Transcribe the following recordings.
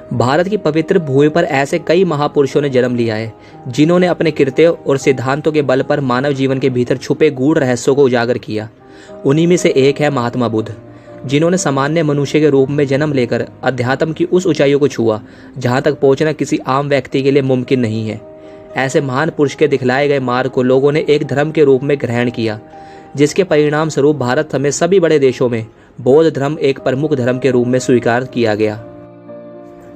भारत की पवित्र भूमि पर ऐसे कई महापुरुषों ने जन्म लिया है जिन्होंने अपने कृत्यों और सिद्धांतों के बल पर मानव जीवन के भीतर छुपे गूढ़ रहस्यों को उजागर किया। उन्हीं में से एक है महात्मा बुद्ध, जिन्होंने सामान्य मनुष्य के रूप में जन्म लेकर अध्यात्म की उस ऊंचाइयों को छुआ जहां तक पहुंचना किसी आम व्यक्ति के लिए मुमकिन नहीं है। ऐसे महान पुरुष के दिखलाए गए मार्ग को लोगों ने एक धर्म के रूप में ग्रहण किया, जिसके परिणाम स्वरूप भारत समेत सभी बड़े देशों में बौद्ध धर्म एक प्रमुख धर्म के रूप में स्वीकार किया गया।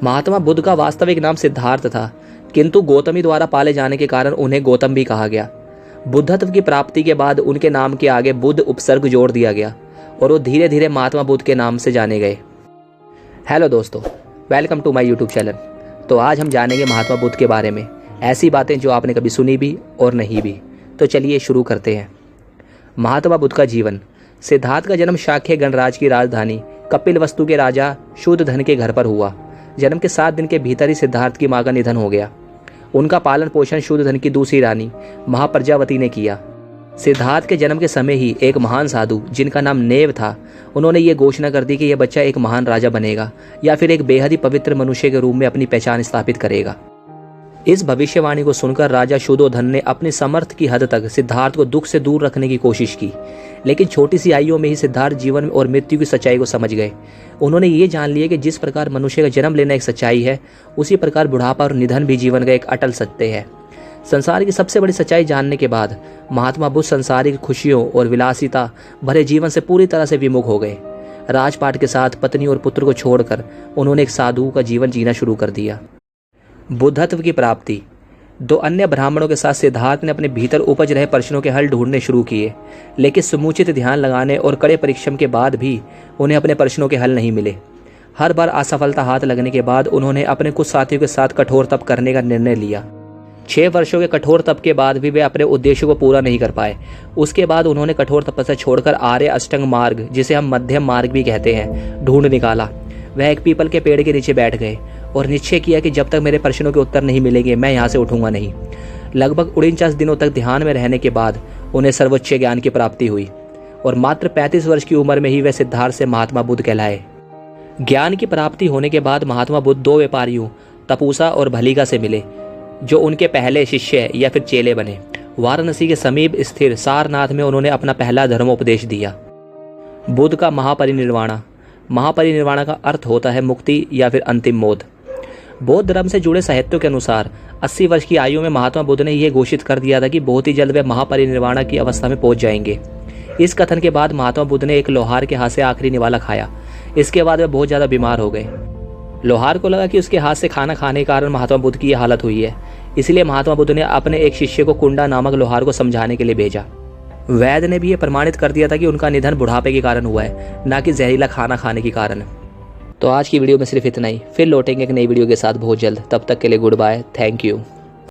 महात्मा बुद्ध का वास्तविक नाम सिद्धार्थ था, किंतु गौतमी द्वारा पाले जाने के कारण उन्हें गौतम भी कहा गया। बुद्धत्व की प्राप्ति के बाद उनके नाम के आगे बुद्ध उपसर्ग जोड़ दिया गया और वो धीरे धीरे महात्मा बुद्ध के नाम से जाने गए। हेलो दोस्तों, welcome to my YouTube channel. तो आज हम जानेंगे महात्मा बुद्ध के बारे में, ऐसी बातें जो आपने कभी सुनी भी और नहीं भी। तो चलिए शुरू करते हैं। महात्मा बुद्ध का जीवन। सिद्धार्थ का जन्म शाक्य गणराज्य की राजधानी कपिलवस्तु के राजा शुद्धोधन के घर पर हुआ। जन्म के 7 दिन के भीतर ही सिद्धार्थ की मां का निधन हो गया। उनका पालन पोषण शुद्धोधन की दूसरी रानी महाप्रजावती ने किया। सिद्धार्थ के जन्म के समय ही एक महान साधु जिनका नाम नेव था, उन्होंने ये घोषणा कर दी कि यह बच्चा एक महान राजा बनेगा या फिर एक बेहद ही पवित्र मनुष्य के रूप में अपनी पहचान स्थापित करेगा। इस भविष्यवाणी को सुनकर राजा शुद्धोधन ने अपनी समर्थ की हद तक सिद्धार्थ को दुख से दूर रखने की कोशिश की, लेकिन छोटी सी आयु में ही सिद्धार्थ जीवन और मृत्यु की सच्चाई को समझ गए। उन्होंने ये जान लिया कि जिस प्रकार मनुष्य का जन्म लेना एक सच्चाई है, उसी प्रकार बुढ़ापा और निधन भी जीवन का एक अटल सत्य है। संसार की सबसे बड़ी सच्चाई जानने के बाद महात्मा बुद्ध संसारिक खुशियों और विलासिता भरे जीवन से पूरी तरह से विमुख हो गए। राजपाट के साथ पत्नी और पुत्र को छोड़कर उन्होंने एक साधु का जीवन जीना शुरू कर दिया। बुद्धत्व की प्राप्ति। 2 अन्य ब्राह्मणों के साथ सिद्धार्थ ने अपने भीतर उपज रहे प्रश्नों के हल ढूंढने शुरू किए, लेकिन समुचित ध्यान लगाने और कड़े परिश्रम के बाद भी उन्हें अपने प्रश्नों के हल नहीं मिले। हर बार असफलता हाथ लगने के बाद उन्होंने अपने कुछ साथियों के साथ कठोर तप करने का निर्णय लिया। 6 वर्षों के कठोर तप के बाद भी वे अपने उद्देश्य को पूरा नहीं कर पाए। उसके बाद उन्होंने कठोर तपस्या छोड़कर आर्य अष्टांग मार्ग, जिसे हम मध्यम मार्ग भी कहते हैं, ढूंढ निकाला। वह एक पीपल के पेड़ के नीचे बैठ गए और निश्चय किया कि जब तक मेरे प्रश्नों के उत्तर नहीं मिलेंगे मैं यहाँ से उठूंगा नहीं। लगभग 49 दिनों तक ध्यान में रहने के बाद उन्हें सर्वोच्च ज्ञान की प्राप्ति हुई और मात्र 35 वर्ष की उम्र में ही वे सिद्धार्थ से महात्मा बुद्ध कहलाए। ज्ञान की प्राप्ति होने के बाद महात्मा बुद्ध 2 व्यापारियों तपूसा और भलीगा से मिले, जो उनके पहले शिष्य या फिर चेले बने। वाराणसी के समीप स्थिर सारनाथ में उन्होंने अपना पहला धर्मोपदेश दिया। बुद्ध का महापरिनिर्वाण। महापरिनिर्वाण का अर्थ होता है मुक्ति या फिर अंतिम मौत। बौद्ध धर्म से जुड़े साहित्यों के अनुसार 80 वर्ष की आयु में महात्मा बुद्ध ने यह घोषित कर दिया था कि बहुत ही जल्द वे महापरिनिर्वाण की अवस्था में पहुंच जाएंगे। इस कथन के बाद महात्मा बुद्ध ने एक लोहार के हाथ से आखिरी निवाला खाया। इसके बाद वे बहुत ज़्यादा बीमार हो गए। लोहार को लगा कि उसके हाथ से खाना खाने के कारण महात्मा बुद्ध की यह हालत हुई है, इसलिए महात्मा बुद्ध ने अपने एक शिष्य को कुंडा नामक लोहार को समझाने के लिए भेजा। वैद्य ने भी यह प्रमाणित कर दिया था कि उनका निधन बुढ़ापे के कारण हुआ है, न कि जहरीला खाना खाने के कारण। तो आज की वीडियो में सिर्फ इतना ही। फिर लौटेंगे एक नई वीडियो के साथ बहुत जल्द। तब तक के लिए गुड बाय, थैंक यू।